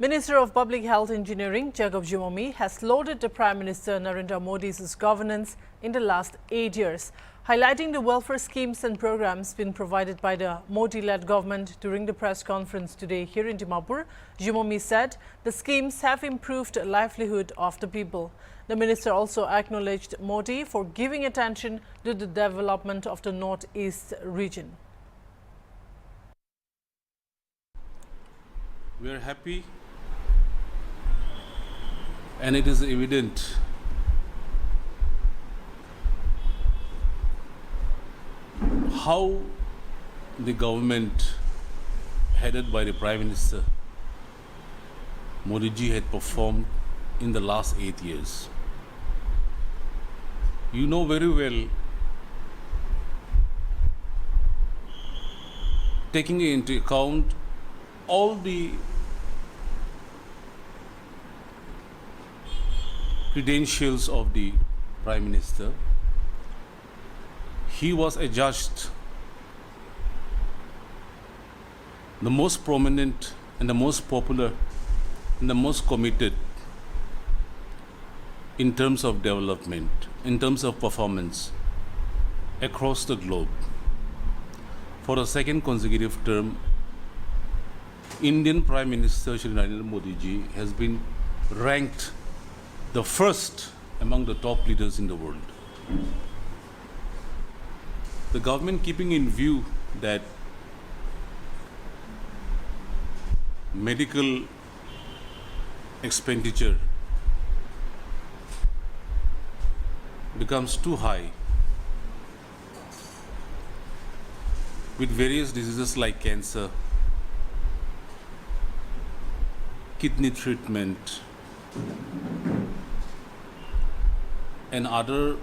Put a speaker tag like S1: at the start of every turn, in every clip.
S1: Minister of Public Health Engineering, Zhimomi, has lauded the Prime Minister Narendra Modi's governance in the last 8 years, highlighting the welfare schemes and programs being provided by the Modi-led government. During the press conference today here in Dimapur, Zhimomi said the schemes have improved the livelihood of the people. The minister also acknowledged Modi for giving attention to the development of the Northeast region.
S2: We are happy, and it is evident how the government headed by the Prime Minister Modi ji had performed in the last 8 years. You know very well, taking into account all the credentials of the Prime Minister, he was adjudged the most prominent and the most popular and the most committed in terms of development, in terms of performance across the globe. For a second consecutive term, Indian Prime Minister Shri Narendra Modi ji has been ranked the first among the top leaders in the world. The government, keeping in view that medical expenditure becomes too high with various diseases like cancer, kidney treatment, and other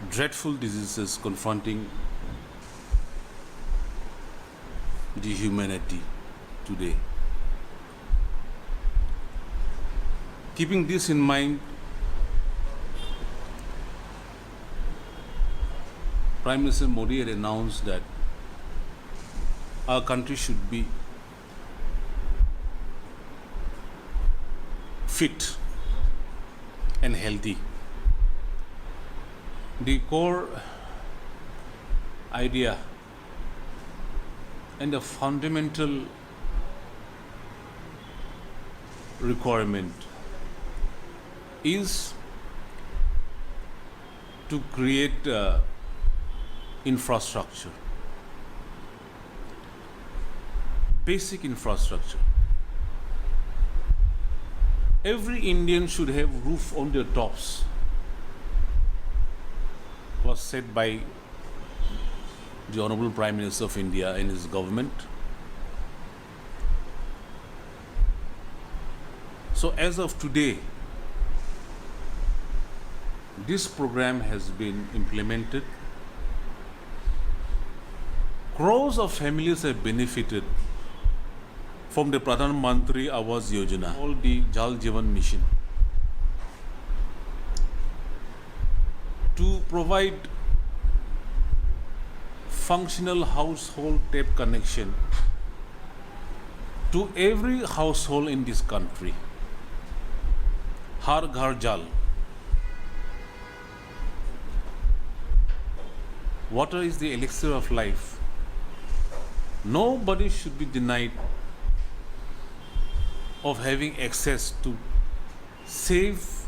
S2: dreadful diseases confronting the humanity today. Keeping this in mind, Prime Minister Modi had announced that our country should be fit and healthy. The core idea and the fundamental requirement is to create infrastructure, basic infrastructure. Every Indian should have roof on their tops, was said by the Honorable Prime Minister of India and his government. So as of today, this program has been implemented. Crores of families have benefited from the Pradhan Mantri Awas Yojana, all the Jal Jeevan Mission, to provide functional household tap connection to every household in this country. Har Ghar Jal. Water is the elixir of life. Nobody should be denied of having access to safe,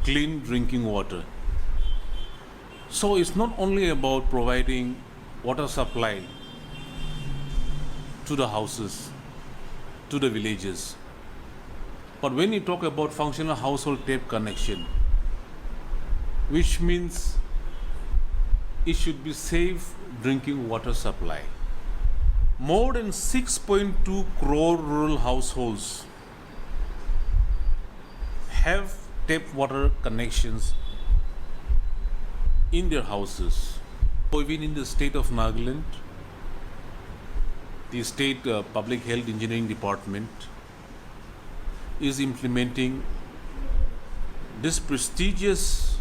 S2: clean drinking water. So it's not only about providing water supply to the houses, to the villages, but when you talk about functional household tap connection, which means it should be safe drinking water supply. More than 6.2 crore rural households have tap water connections in their houses. Even in the state of Nagaland, the state Public Health Engineering Department is implementing this prestigious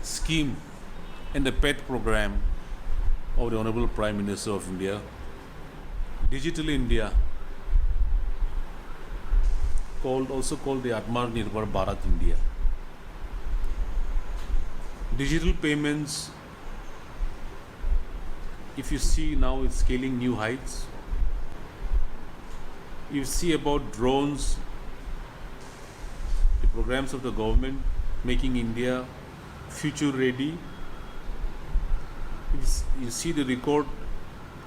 S2: scheme and the Phed program of the Honorable Prime Minister of India, Digital India, also called the Atmanirbhar Bharat India. Digital payments, if you see now, it's scaling new heights. You see about drones, the programs of the government making India future ready. You see the record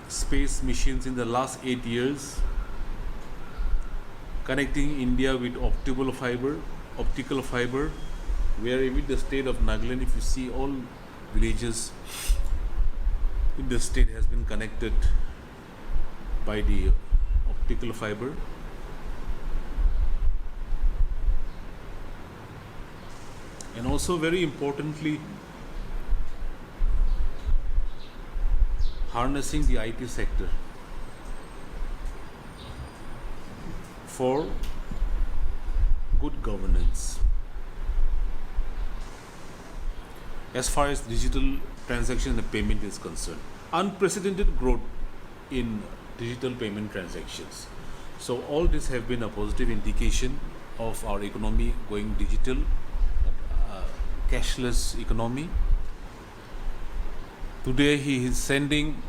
S2: space missions in the last 8 years, connecting India with optical fiber, where even the state of Nagaland, if you see, all villages in the state has been connected by the optical fiber. And also, very importantly, harnessing the IT sector for good governance. As far as digital transaction and payment is concerned, unprecedented growth in digital payment transactions. So all this have been a positive indication of our economy going digital, cashless economy. Today he is sending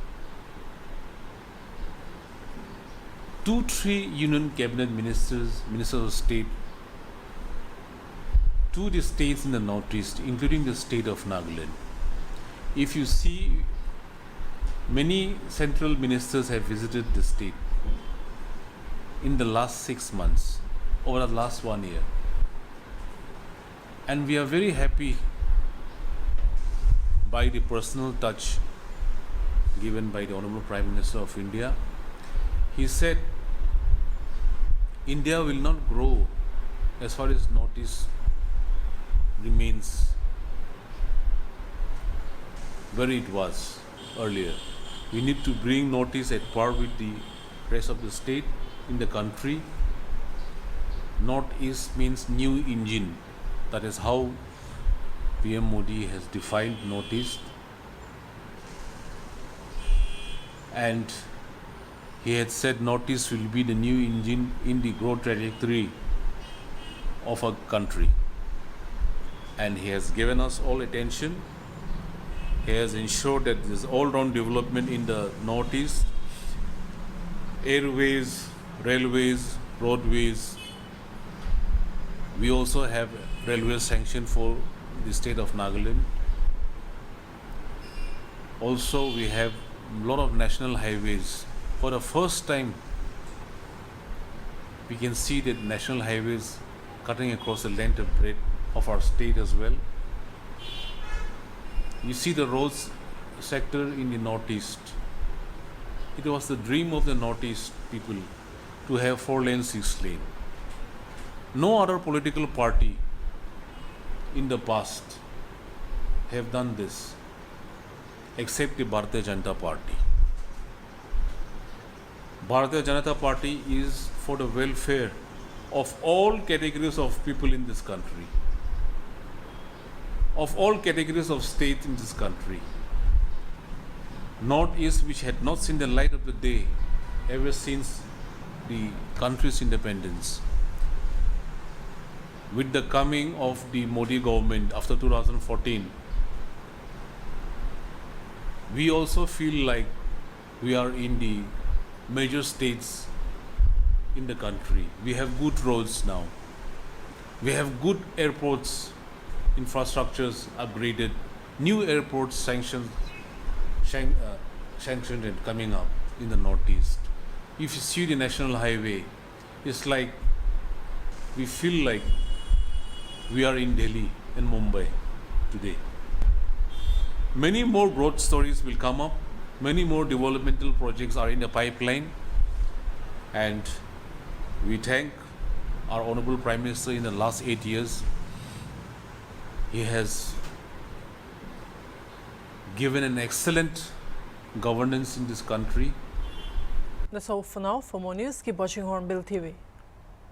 S2: 2-3 union cabinet ministers of state to the states in the northeast, including the state of Nagaland. If you see, many central ministers have visited the state in the last 6 months, over the last 1 year. And we are very happy by the personal touch given by the Honorable Prime Minister of India. He said, India will not grow as far as Northeast remains where it was earlier. We need to bring Northeast at par with the rest of the state in the country. Northeast means new engine. That is how PM Modi has defined Northeast. And he had said Northeast will be the new engine in the growth trajectory of a country. And he has given us all attention. He has ensured that there is all-round development in the Northeast. Airways, railways, roadways. We also have railway sanction for the state of Nagaland. Also, we have a lot of national highways. For the first time, we can see that national highways cutting across the length and breadth of our state as well. You see the roads sector in the Northeast. It was the dream of the Northeast people to have 4-lane, 6-lane. No other political party in the past have done this except the Bharatiya Janata Party. Bharatiya Janata Party is for the welfare of all categories of people in this country, of all categories of states in this country. Northeast, which had not seen the light of the day ever since the country's independence, with the coming of the Modi government after 2014, we also feel like we are in the major states in the country. We have good roads now. We have good airports, infrastructures upgraded, new airports sanctioned and coming up in the Northeast. If you see the national highway, it's like we feel like we are in Delhi and Mumbai today. Many more growth stories will come up. Many more developmental projects are in the pipeline. And we thank our Honorable Prime Minister in the last 8 years. He has given an excellent governance in this country.
S1: That's all for now. For more news, keep watching Hornbill TV.